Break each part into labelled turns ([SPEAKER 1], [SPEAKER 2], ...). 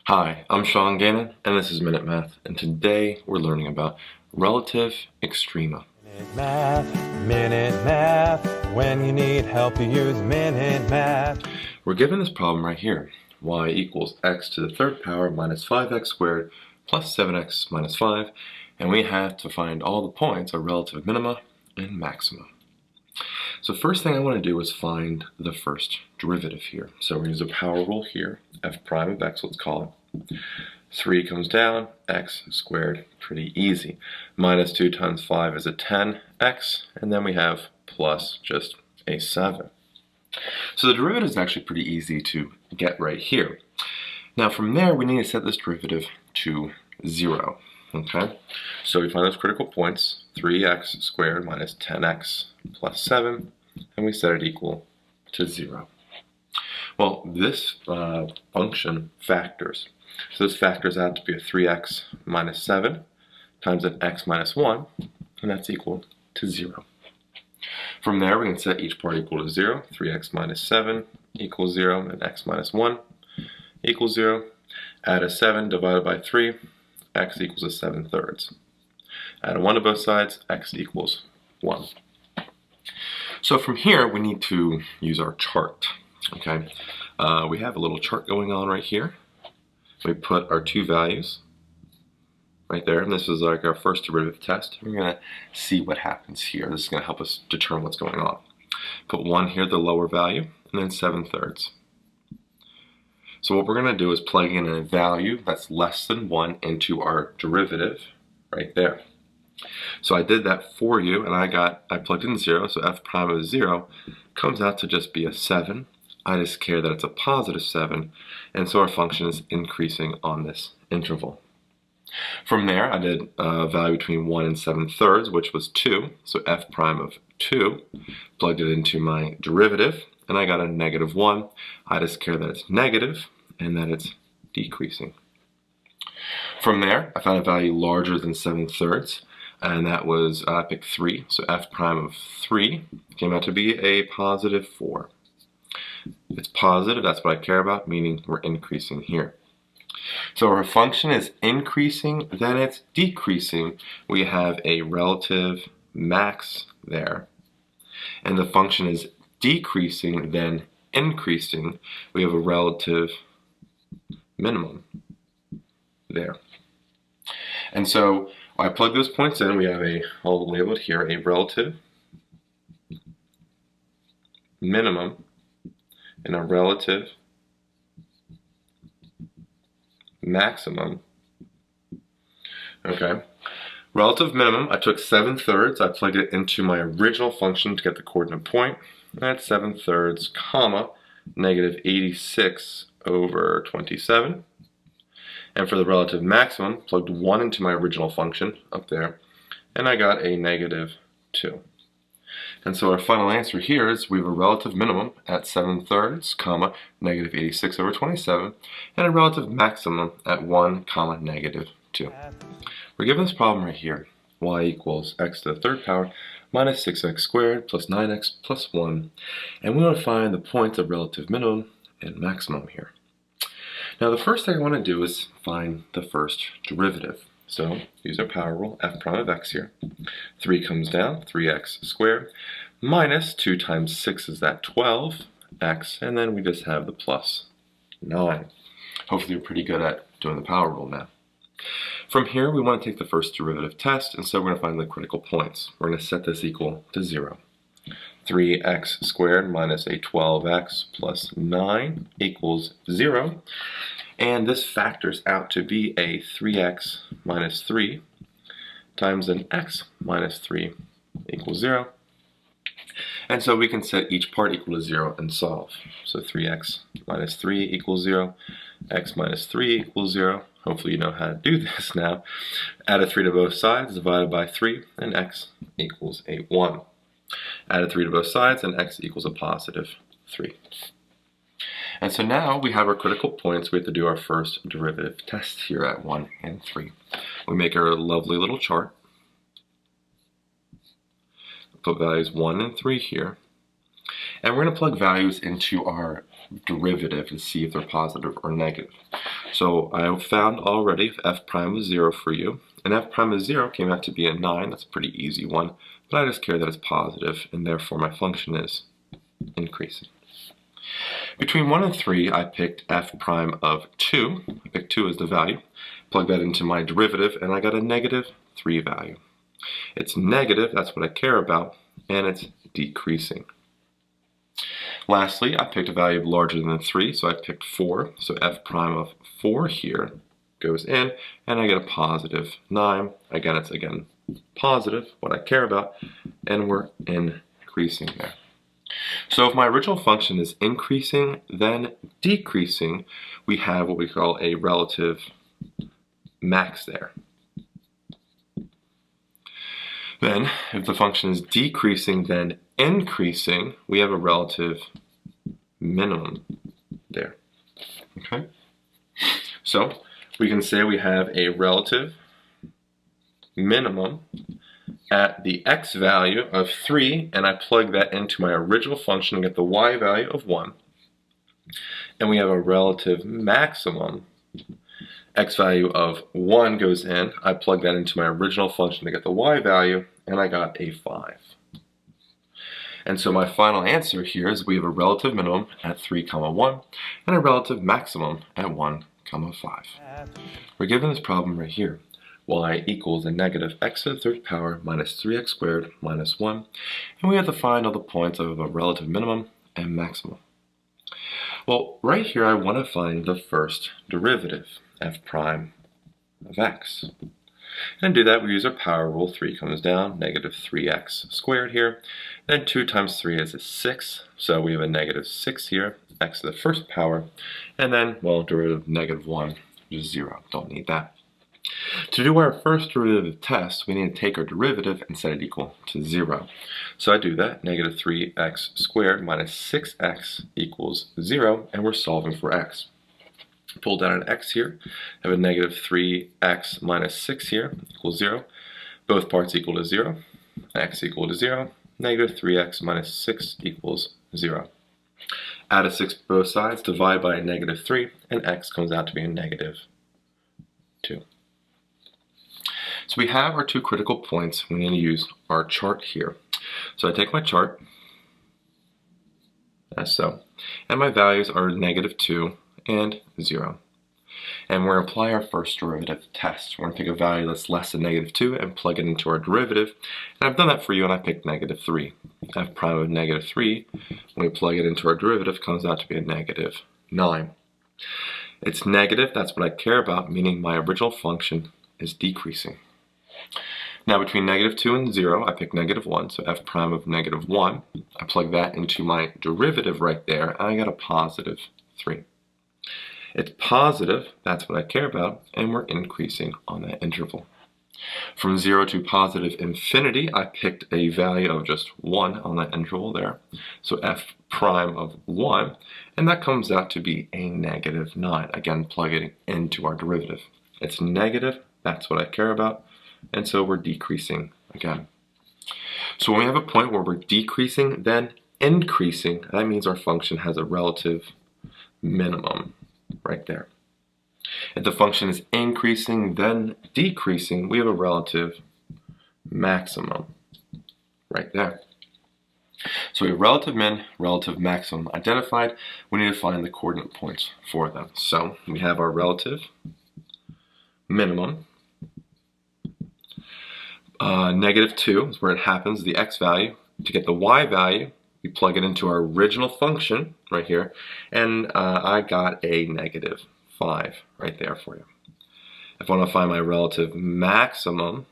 [SPEAKER 1] Hi, I'm Sean Gannon, and this is Minute Math, and today we're learning about relative extrema.
[SPEAKER 2] Minute Math, when you need help you use Minute Math.
[SPEAKER 1] We're given this problem right here, y equals x to the third power minus 5x squared plus 7x minus 5, and we have to find all the points of relative minima and maxima. So first thing I want to do is find the first derivative here. So we use a power rule here, f prime of x, let's call it. 3 comes down, x squared, pretty easy. Minus 2 times 5 is a 10x, and then we have plus just a 7. So the derivative is actually pretty easy to get right here. Now from there, we need to set this derivative to 0. Okay, so we find those critical points, 3x squared minus 10x plus 7, and we set it equal to 0. Well, this function factors. So this factors out to be a 3x minus 7 times an x minus 1, and that's equal to 0. From there, we can set each part equal to 0. 3x minus 7 equals 0, and x minus 1 equals 0. Add a 7 divided by 3, x equals a 7/3. Add a 1 to both sides, x equals 1. So from here, we need to use our chart. Okay, we have a little chart going on right here. We put our two values right there, and this is like our first derivative test. We're going to see what happens here. This is going to help us determine what's going on. Put 1 here, the lower value, and then 7/3. So what we're going to do is plug in a value that's less than 1 into our derivative right there. So I did that for you, and I plugged in 0, so f prime of 0 comes out to just be a 7. I just care that it's a positive 7, and so our function is increasing on this interval. From there, I did a value between 1 and 7/3, which was 2, so f prime of 2, plugged it into my derivative, and I got a negative 1. I just care that it's negative and that it's decreasing. From there, I found a value larger than 7/3, and that was, I picked 3, so f prime of 3 came out to be a positive 4. It's positive, that's what I care about, meaning we're increasing here. So our function is increasing, then it's decreasing. We have a relative max there. And the function is decreasing, then increasing. We have a relative minimum there. And so I plug those points in. We have I'll label it here, a relative minimum and a relative maximum. Okay. Relative minimum, I took 7/3. I plugged it into my original function to get the coordinate point. That's 7/3, comma, negative 86 over 27. And for the relative maximum, plugged 1 into my original function up there, and I got a negative 2. And so our final answer here is we have a relative minimum at 7/3, comma, negative 86 over 27, and a relative maximum at 1, comma, negative 2. We're given this problem right here, y equals x to the third power minus 6x squared plus 9x plus 1, and we want to find the points of relative minimum and maximum here. Now the first thing I want to do is find the first derivative. So use our power rule, f prime of x here. 3 comes down, 3x squared, minus 2 times 6 is that 12x, and then we just have the plus 9. Hopefully you're pretty good at doing the power rule now. From here, we want to take the first derivative test, and so we're going to find the critical points. We're going to set this equal to 0. 3x squared minus a 12x plus 9 equals 0. And this factors out to be a 3x minus 3 times an x minus 3 equals 0. And so we can set each part equal to 0 and solve. So 3x minus 3 equals 0, x minus 3 equals 0. Hopefully you know how to do this now. Add a 3 to both sides, divided by 3, and x equals a 1. Add a 3 to both sides, and x equals a positive 3. And so now we have our critical points. We have to do our first derivative test here at 1 and 3. We make our lovely little chart. Put values 1 and 3 here. And we're going to plug values into our derivative to see if they're positive or negative. So I found already if f prime was 0 for you, and f prime is 0 came out to be a 9. That's a pretty easy one, but I just care that it's positive, and therefore my function is increasing. Between 1 and 3, I picked f prime of 2. I picked 2 as the value, plug that into my derivative, and I got a negative 3 value. It's negative, that's what I care about, and it's decreasing. Lastly, I picked a value larger than 3, so I picked 4. So f prime of 4 here goes in, and I get a positive 9. Again, it's positive, what I care about, and we're increasing there. So if my original function is increasing, then decreasing, we have what we call a relative max there. Then, if the function is decreasing, then increasing, we have a relative minimum there. Okay? So, we can say we have a relative minimum at the x value of 3, and I plug that into my original function and get the y value of 1. And we have a relative maximum. X value of 1 goes in, I plug that into my original function to get the y value, and I got a 5. And so my final answer here is we have a relative minimum at 3, 1, and a relative maximum at 1, 5. We're given this problem right here. Y equals a negative x to the third power minus 3x squared minus 1, and we have to find all the points of a relative minimum and maximum. Well, right here I want to find the first derivative, f prime of x. And to do that, we use our power rule. 3 comes down, negative 3x squared here. Then 2 times 3 is 6, so we have a negative 6 here, x to the first power. And then, well, derivative of negative 1, which is 0. Don't need that. To do our first derivative test, we need to take our derivative and set it equal to 0. So I do that, negative 3x squared minus 6x equals 0, and we're solving for x. Pull down an x here, have a negative 3x minus 6 here equals 0. Both parts equal to 0. X equal to 0. Negative 3x minus 6 equals 0. Add a 6 both sides, divide by a negative 3, and x comes out to be a negative 2. So we have our two critical points. We need to use our chart here. So I take my chart, as so, and my values are negative 2 and 0. And we're going to apply our first derivative test. We're going to pick a value that's less than negative 2 and plug it into our derivative. And I've done that for you, and I picked negative 3. f prime of negative 3, when we plug it into our derivative, comes out to be a negative 9. It's negative, that's what I care about, meaning my original function is decreasing. Now between negative 2 and 0, I pick negative 1, so f prime of negative 1. I plug that into my derivative right there, and I got a positive 3. It's positive, that's what I care about, and we're increasing on that interval. From 0 to positive infinity, I picked a value of just 1 on that interval there. So f prime of 1, and that comes out to be a negative 9. Again, plugging into our derivative. It's negative, that's what I care about, and so we're decreasing again. So when we have a point where we're decreasing, then increasing, that means our function has a relative minimum right there. If the function is increasing, then decreasing, we have a relative maximum right there. So we have relative min, relative maximum identified. We need to find the coordinate points for them. So we have our relative minimum. Negative 2 is where it happens, the x value. To get the y value, we plug it into our original function right here, and I got a negative 5 right there for you. If I want to find my relative maximum,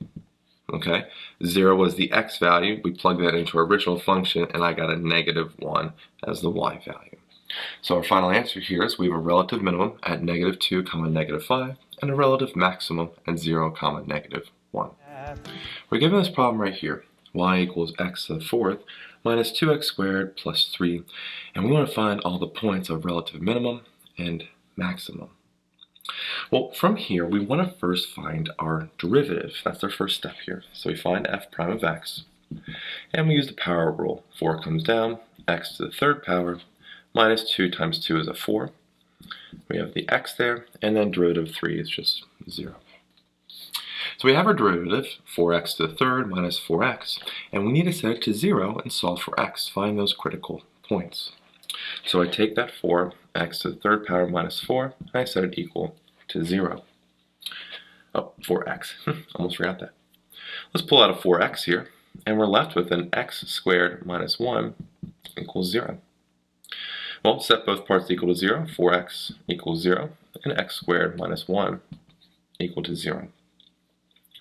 [SPEAKER 1] okay, 0 was the x value, we plug that into our original function, and I got a negative 1 as the y value. So our final answer here is we have a relative minimum at negative 2, negative 5, and a relative maximum at 0, negative 1. We're given this problem right here, y equals x to the fourth minus 2x squared plus 3, and we want to find all the points of relative minimum and maximum. Well, from here, we want to first find our derivative. That's our first step here. So we find f prime of x, and we use the power rule. 4 comes down, x to the third power, minus 2 times 2 is a 4. We have the x there, and then derivative of 3 is just 0. So we have our derivative, 4x to the third minus 4x, and we need to set it to 0 and solve for x, find those critical points. So I take that 4x to the third power minus 4, and I set it equal to 0. Oh, 4x, almost forgot that. Let's pull out a 4x here, and we're left with an x squared minus 1 equals 0. Well, set both parts equal to 0, 4x equals 0, and x squared minus 1 equal to 0.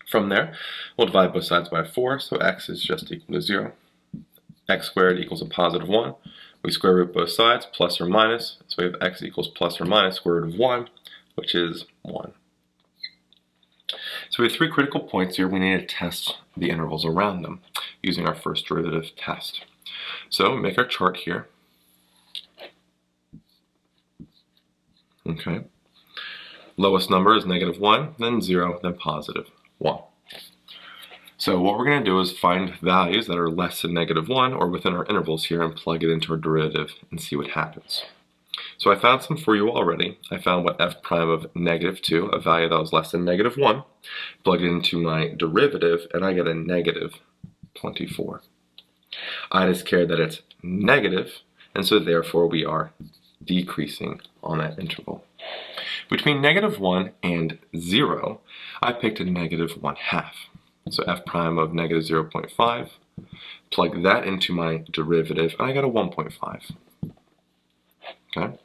[SPEAKER 1] From there, we'll divide both sides by 4, so x is just equal to 0. X squared equals a positive 1. We square root both sides, plus or minus, so we have x equals plus or minus square root of 1, which is 1. So we have 3 critical points here. We need to test the intervals around them using our first derivative test. So we make our chart here. Okay. Lowest number is negative 1, then 0, then positive 1. So what we're going to do is find values that are less than negative 1 or within our intervals here and plug it into our derivative and see what happens. So I found some for you already. I found what f prime of negative 2, a value that was less than negative 1, plug it into my derivative, and I get a negative 24. I just care that it's negative, and so therefore we are decreasing on that interval. Between negative 1 and 0, I picked a negative 1/2. So f prime of negative 0.5, plug that into my derivative, and I got a 1.5. Okay?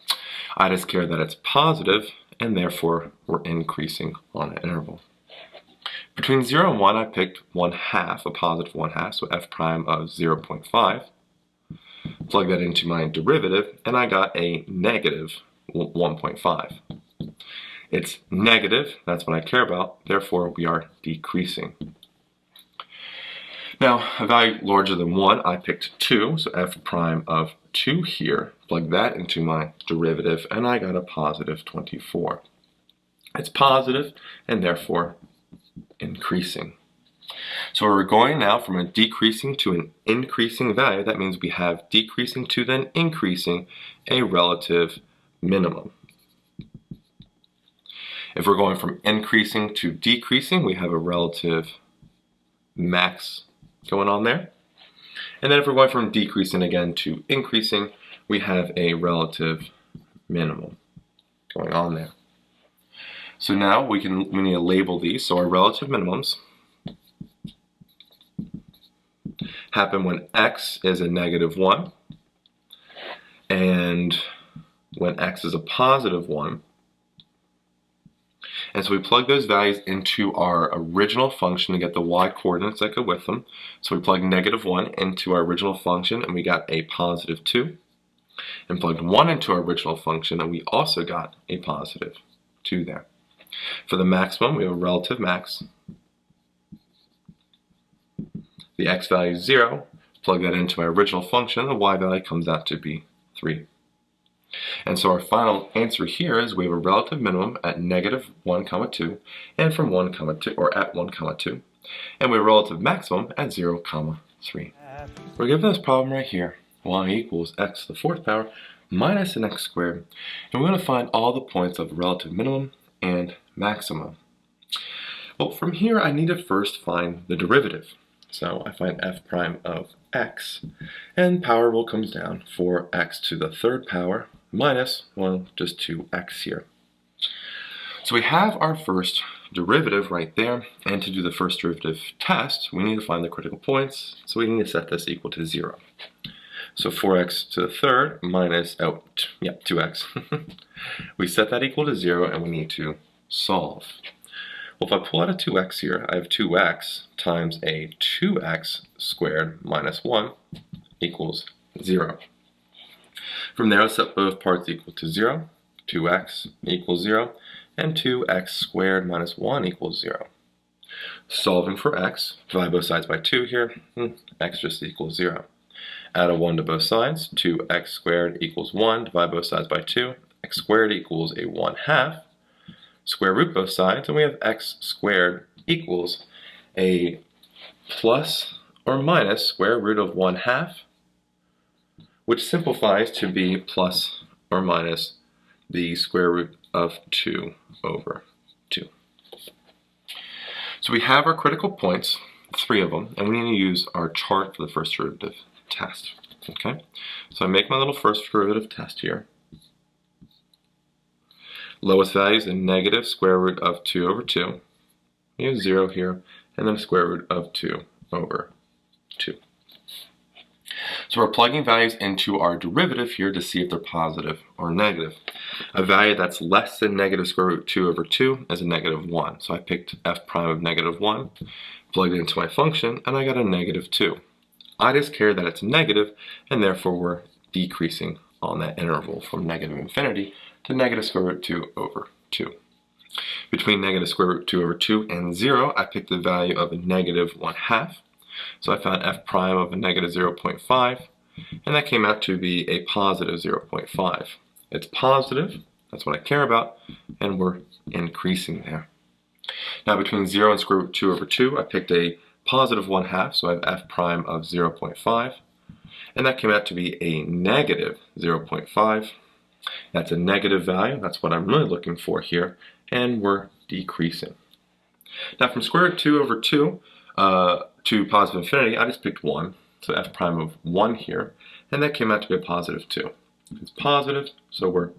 [SPEAKER 1] I just care that it's positive, and therefore we're increasing on an interval. Between 0 and 1, I picked 1/2, a positive 1/2, so f prime of 0.5. Plug that into my derivative, and I got a negative 1.5. It's negative, that's what I care about, therefore we are decreasing. Now, a value larger than 1, I picked 2, so f prime of 2 here, plug that into my derivative, and I got a positive 24. It's positive, and therefore increasing. So we're going now from a decreasing to an increasing value. That means we have decreasing to then increasing a relative minimum. If we're going from increasing to decreasing, we have a relative max going on there. And then if we're going from decreasing again to increasing, we have a relative minimum going on there. So now we need to label these. So our relative minimums happen when x is a negative 1 and when x is a positive 1. And so we plug those values into our original function to get the y coordinates that go with them. So we plug negative 1 into our original function, and we got a positive 2. And plugged 1 into our original function, and we also got a positive 2 there. For the maximum, we have a relative max. The x value is 0. Plug that into my original function, and the y value comes out to be 3. And so our final answer here is we have a relative minimum at negative 1, 2, and from 1, 2, or at 1, 2, and we have a relative maximum at 0, 3. We're given this problem right here, y equals x to the 4th power minus an x squared, and we're going to find all the points of relative minimum and maximum. Well, from here I need to first find the derivative. So I find f prime of x, and power rule comes down for x to the 3rd power minus, well, just 2x here. So we have our first derivative right there, and to do the first derivative test, we need to find the critical points, so we need to set this equal to 0. So 4x to the 3rd minus, 2x. We set that equal to 0, and we need to solve. Well, if I pull out a 2x here, I have 2x times a 2x squared minus 1 equals 0. From there, I'll set both parts equal to 0, 2x equals 0, and 2x squared minus 1 equals 0. Solving for x, divide both sides by 2 here, x just equals 0. Add a 1 to both sides, 2x squared equals 1, divide both sides by 2, x squared equals a 1/2. Square root both sides, and we have x squared equals a plus or minus square root of 1/2, which simplifies to be plus or minus the square root of 2 over 2. So we have our critical points, 3 of them, and we need to use our chart for the first derivative test. Okay, so I make my little first derivative test here. Lowest value is a negative square root of 2 over 2. Use 0 here, and then a square root of 2 over 2. So we're plugging values into our derivative here to see if they're positive or negative. A value that's less than negative square root 2 over 2 is a negative 1. So I picked f prime of negative 1, plugged it into my function, and I got a negative 2. I just care that it's negative, and therefore we're decreasing on that interval from negative infinity to negative square root 2 over 2. Between negative square root 2 over 2 and 0, I picked the value of a negative 1/2. So I found f prime of a negative 0.5, and that came out to be a positive 0.5. It's positive, that's what I care about, and we're increasing there. Now between 0 and square root 2 over 2, I picked a positive 1/2, so I have f prime of 0.5, and that came out to be a negative 0.5. That's a negative value, that's what I'm really looking for here, and we're decreasing. Now from square root 2 over 2 to positive infinity, I just picked 1, so f prime of 1 here, and that came out to be a positive 2. It's positive, so we're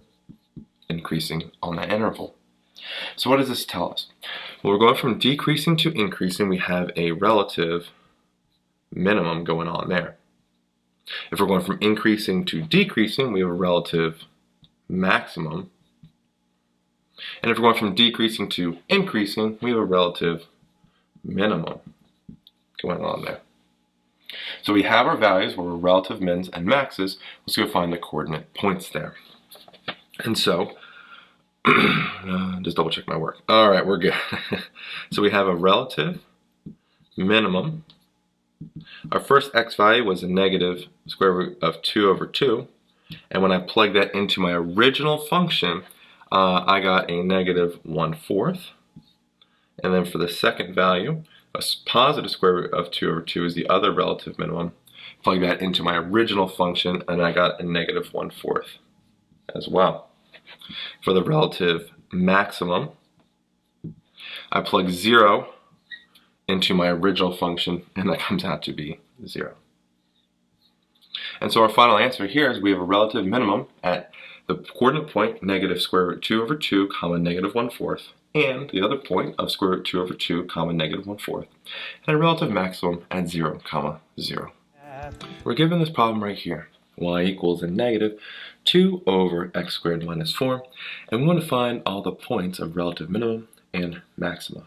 [SPEAKER 1] increasing on that interval. So what does this tell us? Well, we're going from decreasing to increasing. We have a relative minimum going on there. If we're going from increasing to decreasing, we have a relative maximum. And if we're going from decreasing to increasing, we have a relative minimum going on there. So we have our values where we're relative mins and maxes. Let's go find the coordinate points there. And so, just double check my work. All right, we're good. So we have a relative minimum. Our first x value was a negative square root of 2 over 2. And when I plugged that into my original function, I got a negative 1/4. And then for the second value, a positive square root of 2 over 2 is the other relative minimum. Plug that into my original function, and I got a negative 1/4 as well. For the relative maximum, I plug 0 into my original function, and that comes out to be 0. And so our final answer here is we have a relative minimum at the coordinate point negative square root 2 over 2 comma negative 1/4, and the other point of square root 2 over 2 comma negative 1/4, and a relative maximum at 0 comma 0. We're given this problem right here. Y equals a negative 2 over x squared minus 4, and we want to find all the points of relative minimum and maxima.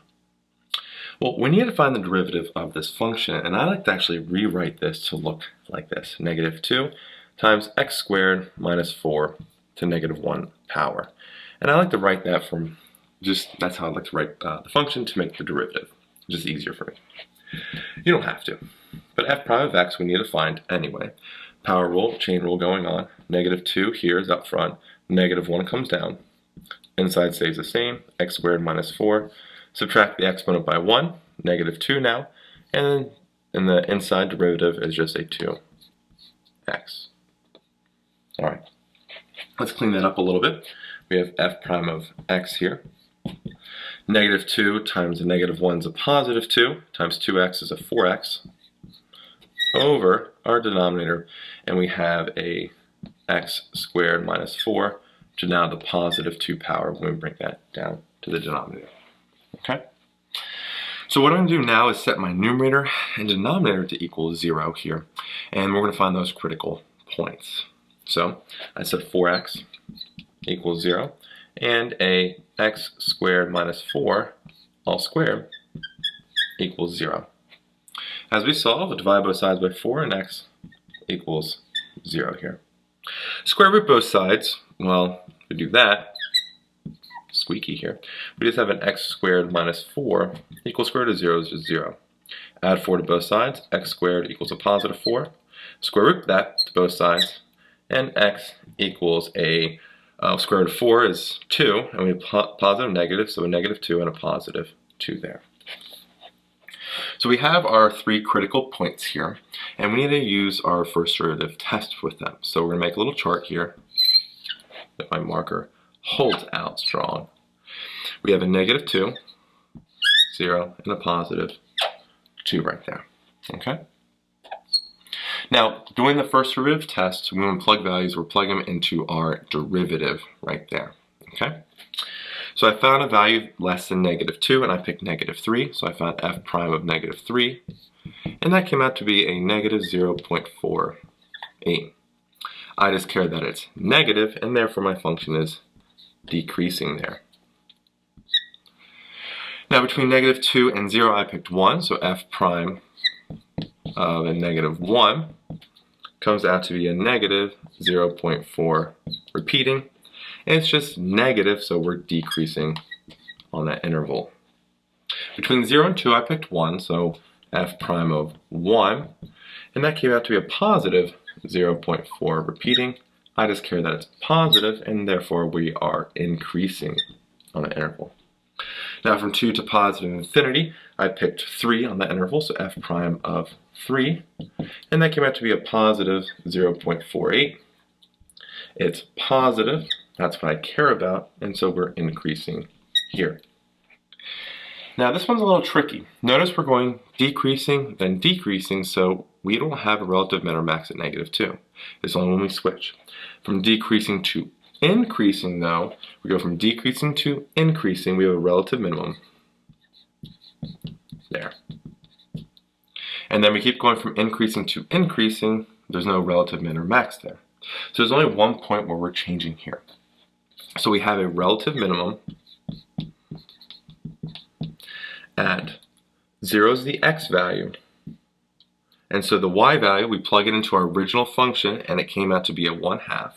[SPEAKER 1] Well, we need to find the derivative of this function, and I like to actually rewrite this to look like this. Negative 2 times x squared minus 4 to negative 1 power. And I like to write that from that's how I like to write the function to make the derivative. Just easier for me. You don't have to. But f prime of x we need to find anyway. Power rule, chain rule going on. Negative 2 here is up front. Negative 1 comes down. Inside stays the same. X squared minus 4. Subtract the exponent by 1. Negative 2 now. And then in the inside derivative is just a 2x. Alright. Let's clean that up a little bit. We have f prime of x here. Negative 2 times a negative 1 is a positive 2, times 2x is a 4x, over our denominator, and we have a x squared minus 4, which is now the positive 2 power when we bring that down to the denominator. Okay? So what I'm going to do now is set my numerator and denominator to equal 0 here, and we're going to find those critical points. So I set 4x equals 0, and a x squared minus 4 all squared equals 0. As we solve, we'll divide both sides by 4 and x equals 0 here. Square root both sides, well, if we do that, squeaky here, we just have an x squared minus 4 equals square root of 0 is just 0. Add 4 to both sides, x squared equals a positive 4. Square root that to both sides, and x equals a square root of 4 is 2, and we have positive and negative, so a negative 2 and a positive 2 there. So we have our 3 critical points here, and we need to use our first derivative test with them. So we're going to make a little chart here with my marker holds out strong. We have a negative 2, 0, and a positive 2 right there. Okay? Now, doing the first derivative test, when we plug values, we're plugging them into our derivative right there. Okay? So I found a value less than negative 2, and I picked negative 3. So I found f prime of negative 3, and that came out to be a negative 0.48. I just care that it's negative, and therefore my function is decreasing there. Now between negative 2 and 0, I picked 1, so f prime of a negative 1 comes out to be a negative 0.4 repeating. And it's just negative, so we're decreasing on that interval. Between 0 and 2, I picked 1, so f prime of 1, and that came out to be a positive 0.4 repeating. I just care that it's positive, and therefore we are increasing on the interval. Now from 2 to positive infinity, I picked 3 on that interval, so f prime of 3, and that came out to be a positive 0.48. It's positive, that's what I care about, and so we're increasing here. Now this one's a little tricky. Notice we're going decreasing, then decreasing, so we don't have a relative min or max at negative 2. It's only when we switch. From decreasing to increasing, though, we go from decreasing to increasing, we have a relative minimum there. And then we keep going from increasing to increasing, there's no relative min or max there. So there's only one point where we're changing here. So we have a relative minimum at 0 is the x value, and so the y value, we plug it into our original function, and it came out to be a 1/2.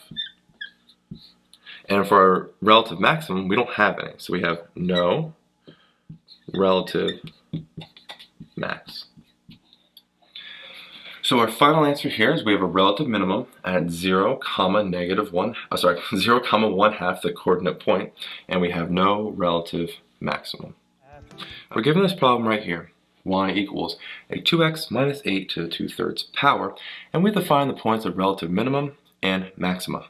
[SPEAKER 1] And for our relative maximum, we don't have any, so we have no relative max. So our final answer here is we have a relative minimum at 0, negative 1, 0, 1/2, the coordinate point, and we have no relative maximum. We're given this problem right here. Y equals a 2x minus 8 to the 2/3 power, and we have to find the points of relative minimum and maxima.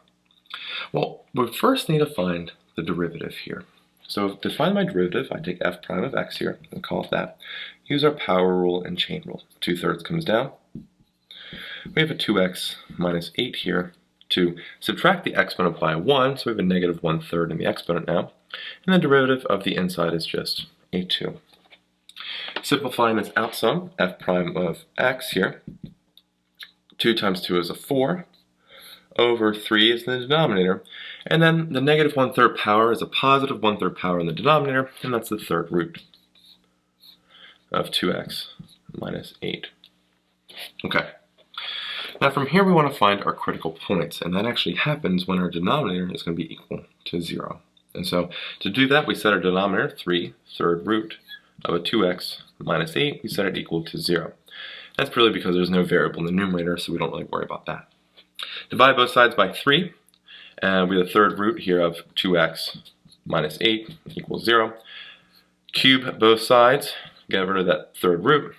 [SPEAKER 1] Well, we first need to find the derivative here. So to find my derivative, I take f prime of x here and call it that. Use our power rule and chain rule. 2/3 comes down. We have a 2x minus 8 here. To subtract the exponent by 1, so we have a negative 1/3 in the exponent now. And the derivative of the inside is just a 2. Simplifying this out some, f prime of x here. 2 times 2 is a 4. Over 3 is the denominator. And then the negative 1/3 power is a positive 1/3 power in the denominator, and that's the third root of 2x minus 8. Okay. Now from here we want to find our critical points, and that actually happens when our denominator is going to be equal to 0. And so to do that, we set our denominator 3, third root of a 2x minus 8, we set it equal to 0. That's purely because there's no variable in the numerator, so we don't really worry about that. Divide both sides by 3, and we have the third root here of 2x minus 8 equals 0. Cube both sides, get rid of that third root.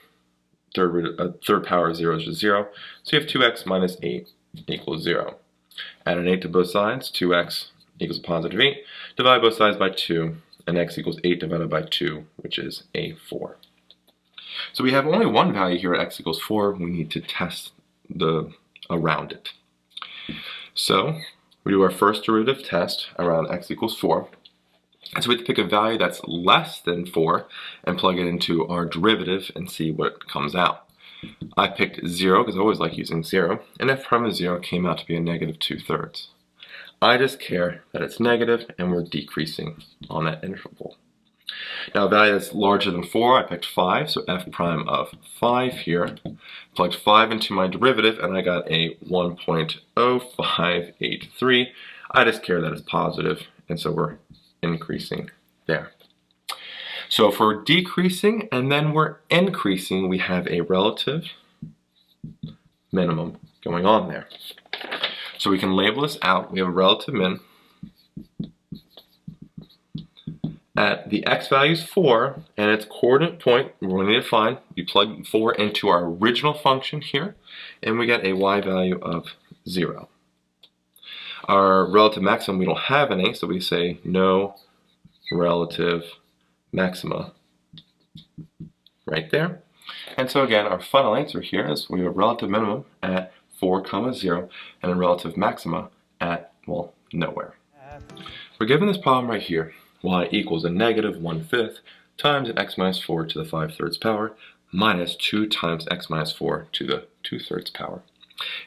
[SPEAKER 1] Third power of 0 is just 0. So you have 2x minus 8 equals 0. Add an 8 to both sides, 2x equals a positive 8. Divide both sides by 2, and x equals 8 divided by 2, which is a 4. So we have only one value here at x equals 4. We need to test around it. So we do our first derivative test around x equals 4. And so we have to pick a value that's less than 4 and plug it into our derivative and see what comes out. I picked 0 because I always like using 0, and f prime of 0 came out to be a negative 2/3. I just care that it's negative and we're decreasing on that interval. Now a value that's larger than 4, I picked 5, so f prime of 5 here. Plugged 5 into my derivative and I got a 1.0583. I just care that it's positive, and so we're increasing there. So if we're decreasing and then we're increasing, we have a relative minimum going on there. So we can label this out. We have a relative min at the x value is 4, and its coordinate point we're going to need to find. We plug 4 into our original function here, and we get a y value of 0. Our relative maximum, we don't have any, so we say no relative maxima right there. And so again, our final answer here is we have a relative minimum at 4, 0, and a relative maxima at, well, nowhere. We're given this problem right here, y equals a negative 1/5 times an x minus 4 to the 5/3 power minus 2 times x minus 4 to the 2/3 power.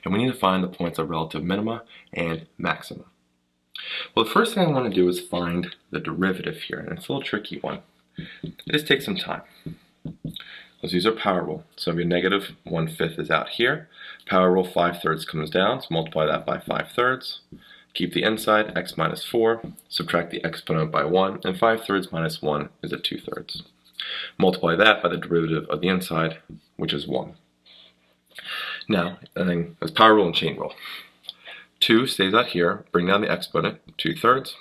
[SPEAKER 1] And we need to find the points of relative minima and maxima. Well, the first thing I want to do is find the derivative here, and it's a little tricky one. It just takes some time. Let's use our power rule. So we have negative 1/5 is out here. Power rule 5/3 comes down, so multiply that by 5/3. Keep the inside, x minus 4, subtract the exponent by 1, and 5/3 minus 1 is a 2/3. Multiply that by the derivative of the inside, which is 1. Now, as power rule and chain rule. 2 stays out here, bring down the exponent, 2/3.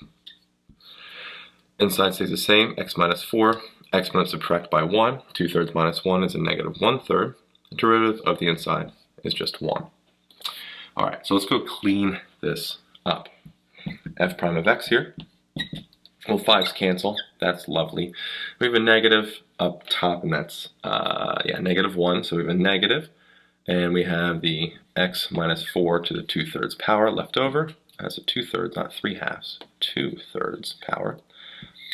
[SPEAKER 1] Inside stays the same, x minus 4, exponent subtract by 1, 2/3 minus 1 is a negative 1/3. The derivative of the inside is just 1. Alright, so let's go clean this up. F prime of x here. Well, 5's cancel, that's lovely. We have a negative up top, and that's, negative 1, so we have a negative. And we have the x minus 4 to the 2/3 power left over. That's a 2/3, not 3/2, 2/3 power,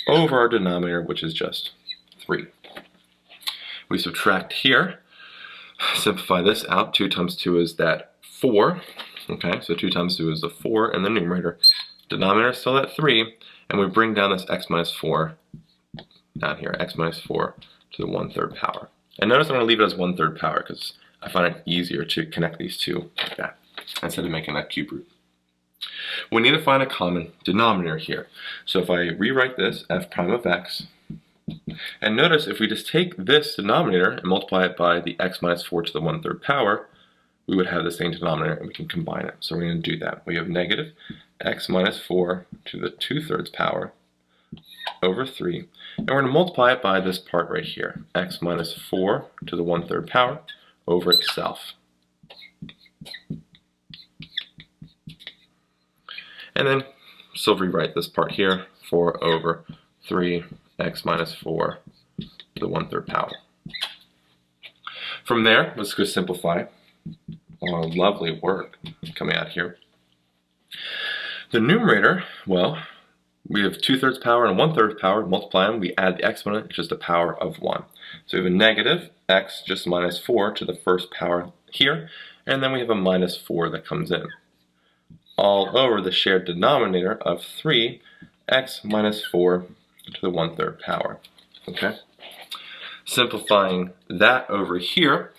[SPEAKER 1] over our denominator, which is just 3. We subtract here, simplify this out. 2 times 2 is that 4. Okay, so 2 times 2 is the 4 in the numerator. Denominator is still at 3, and we bring down this x minus 4 down here, x minus 4 to the 1/3 power. And notice I'm going to leave it as 1/3 power because I find it easier to connect these two like that instead of making that cube root. We need to find a common denominator here. So if I rewrite this, f prime of x, and notice if we just take this denominator and multiply it by the x minus 4 to the 1/3 power, we would have the same denominator and we can combine it. So we're going to do that. We have negative x minus 4 to the 2/3 power over 3. And we're going to multiply it by this part right here, x minus 4 to the 1/3 power over itself. And then still rewrite this part here, 4 over 3 x minus 4 to the 1/3 power. From there, let's go simplify. Oh, lovely work coming out here. The numerator, well, we have 2/3 power and 1/3 power. Multiply them, we add the exponent, it's just a power of 1. So we have a negative x just minus 4 to the first power here, and then we have a minus 4 that comes in. All over the shared denominator of 3, x minus 4 to the 1/3 power. Okay? Simplifying that over here,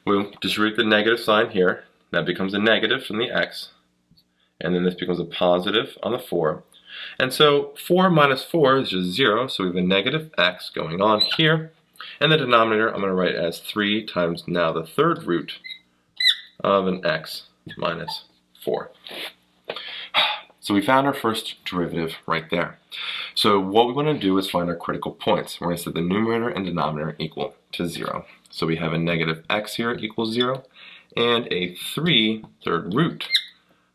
[SPEAKER 1] we'll distribute the negative sign here. That becomes a negative from the x, and then this becomes a positive on the 4. And so 4 minus 4 is just 0, so we have a negative x going on here. And the denominator I'm going to write as 3 times now the 3rd root of an x minus 4. So we found our first derivative right there. So what we want to do is find our critical points. We're going to set the numerator and denominator equal to 0. So we have a negative x here equals 0, and a 3/3 root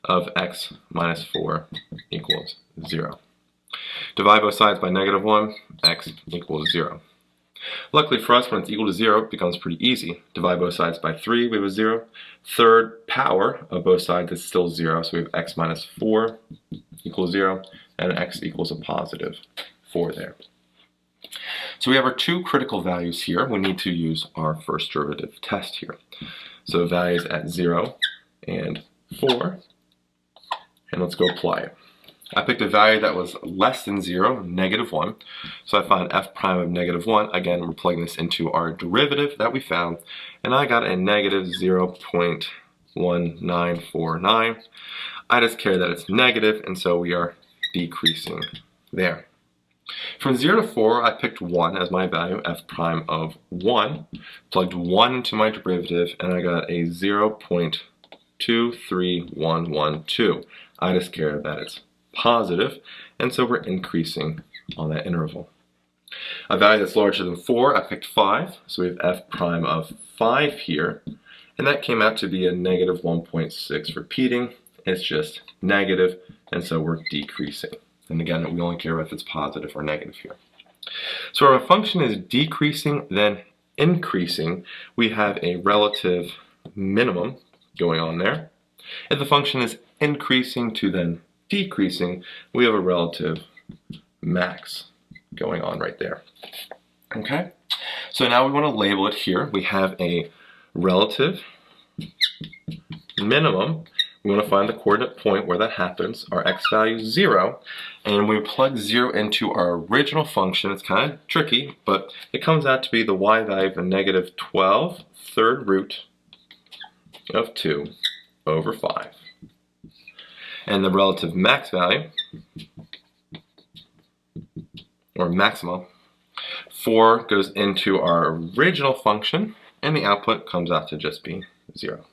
[SPEAKER 1] of x minus 4 equals 0. Divide both sides by negative 1, x equals 0. Luckily for us, when it's equal to 0, it becomes pretty easy. Divide both sides by 3, we have a 0. 3rd power of both sides is still 0, so we have x minus 4 equals 0, and x equals a positive 4 there. So we have our two critical values here. We need to use our first derivative test here. So values at 0 and 4, and let's go apply it. I picked a value that was less than 0, negative 1. So I find f prime of negative 1. Again, we're plugging this into our derivative that we found, and I got a negative 0.1949. I just care that it's negative, and so we are decreasing there. From 0 to 4, I picked 1 as my value, f prime of 1. Plugged 1 into my derivative, and I got a 0.23112. I just care that it's positive, and so we're increasing on that interval. A value that's larger than 4, I picked 5, so we have f prime of 5 here, and that came out to be a negative 1.6 repeating, it's just negative, and so we're decreasing. And again, we only care if it's positive or negative here. So our function is decreasing, then increasing. We have a relative minimum going on there. If the function is increasing to then decreasing, we have a relative max going on right there. Okay? So now we want to label it here. We have a relative minimum. We want to find the coordinate point where that happens. Our x value is 0, and we plug 0 into our original function. It's kind of tricky, but it comes out to be the y value of a negative 12 third root of 2 over 5. And the relative max value, or maxima, 4 goes into our original function, and the output comes out to just be 0.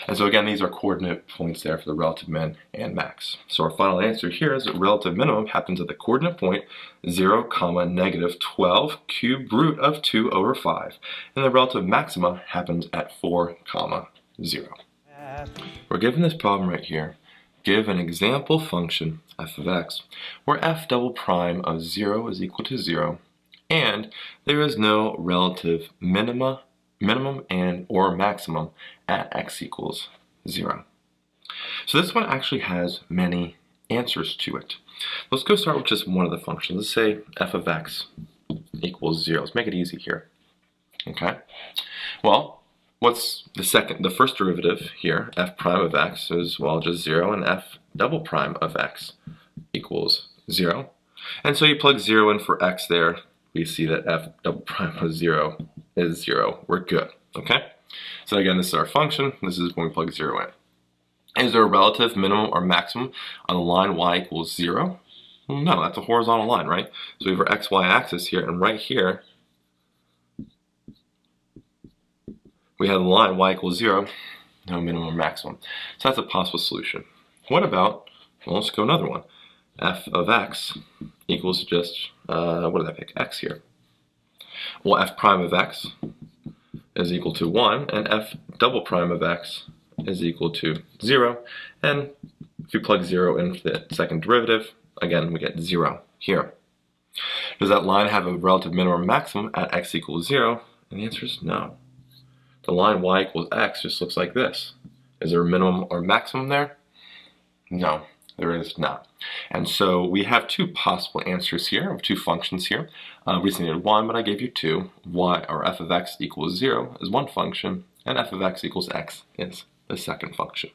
[SPEAKER 1] And so again, these are coordinate points there for the relative min and max. So our final answer here is that relative minimum happens at the coordinate point 0, negative 12 cubed root of 2 over 5. And the relative maxima happens at 4, 0. We're given this problem right here. Give an example function, f of x, where f double prime of 0 is equal to 0, and there is no relative minimum and or maximum at x equals 0. So this one actually has many answers to it. Let's go start with just one of the functions. Let's say f of x equals 0. Let's make it easy here. Okay? Well, what's the first derivative here? F prime of x is, well, just 0, and f double prime of x equals 0. And so you plug 0 in for x there. We see that f double prime of 0 is 0. We're good. Okay? So again, this is our function. This is when we plug 0 in. Is there a relative minimum or maximum on the line y equals 0? Well, no, that's a horizontal line, right? So we have our xy axis here, and right here we have the line y equals 0, no minimum or maximum. So that's a possible solution. What about, well, let's go another one. F of x equals just, what did I pick? X here. Well, f prime of x is equal to 1, and f double prime of x is equal to 0. And if you plug 0 in for the second derivative, again, we get 0 here. Does that line have a relative minimum or maximum at x equals 0? And the answer is no. The line y equals x just looks like this. Is there a minimum or maximum there? No, there is not. And so we have two possible answers here, of two functions here. We just needed one, but I gave you two. Y, or f of x equals 0 is one function, and f of x equals x is the second function.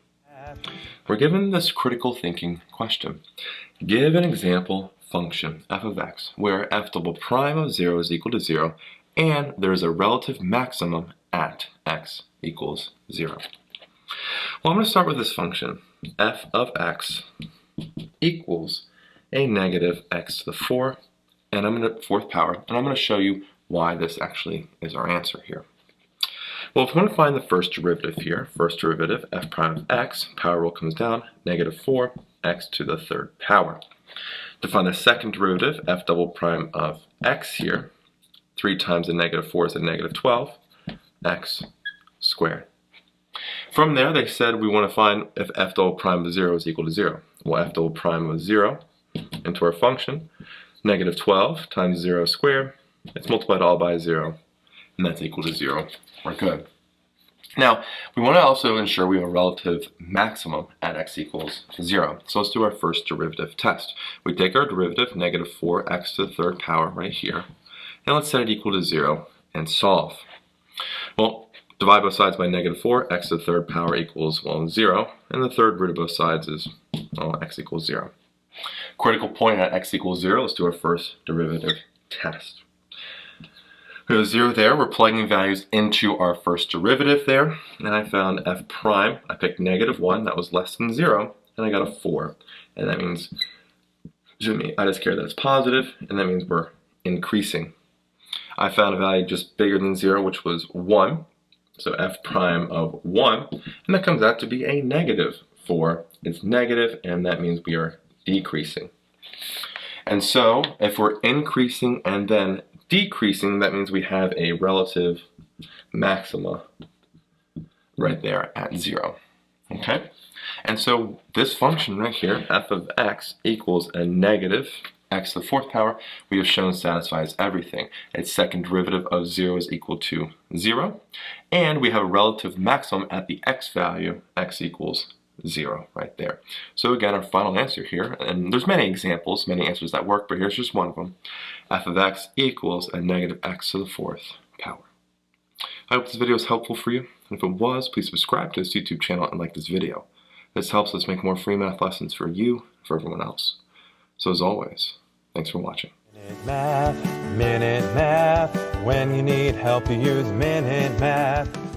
[SPEAKER 1] We're given this critical thinking question. Give an example function, f of x, where f double prime of 0 is equal to 0, and there is a relative maximum at x equals 0. Well, I'm going to start with this function, f of x equals a negative x to the 4th power, and I'm going to show you why this actually is our answer here. Well, if we want to find the first derivative here, first derivative, f prime of x, power rule comes down, negative 4, x to the 3rd power. To find the second derivative, f double prime of x here, 3 times the negative 4 is a negative 12, x squared. From there, they said we want to find if f double prime of 0 is equal to 0. Well, f double prime of 0 into our function, negative 12 times 0 squared, it's multiplied all by 0, and that's equal to 0. We're good. Now, we want to also ensure we have a relative maximum at x equals 0. So let's do our first derivative test. We take our derivative, negative 4x to the 3rd power right here, and let's set it equal to 0 and solve. Well, divide both sides by negative 4, x to the 3rd power equals, well, 0, and the third root of both sides is, well, x equals 0. Critical point at x equals 0, let's do our first derivative test. We have 0 there, we're plugging values into our first derivative there, and I found f prime, I picked negative 1, that was less than 0, and I got a 4, and that means, I just care that it's positive, and that means we're increasing. I found a value just bigger than 0, which was 1, so f prime of 1, and that comes out to be a negative 4. It's negative, and that means we are decreasing. And so, if we're increasing and then decreasing, that means we have a relative maxima right there at 0. Okay? And so this function right here, f of x equals a negative x to the fourth power, we have shown satisfies everything. Its second derivative of 0 is equal to 0. And we have a relative maximum at the x value, x equals 0 right there. So again, our final answer here, and there's many examples, many answers that work, but here's just one of them. F of x equals a negative x to the fourth power. I hope this video was helpful for you. And if it was, please subscribe to this YouTube channel and like this video. This helps us make more free math lessons for you, for everyone else. So as always, thanks for watching.
[SPEAKER 2] Minute math. When you need help, you use minute math.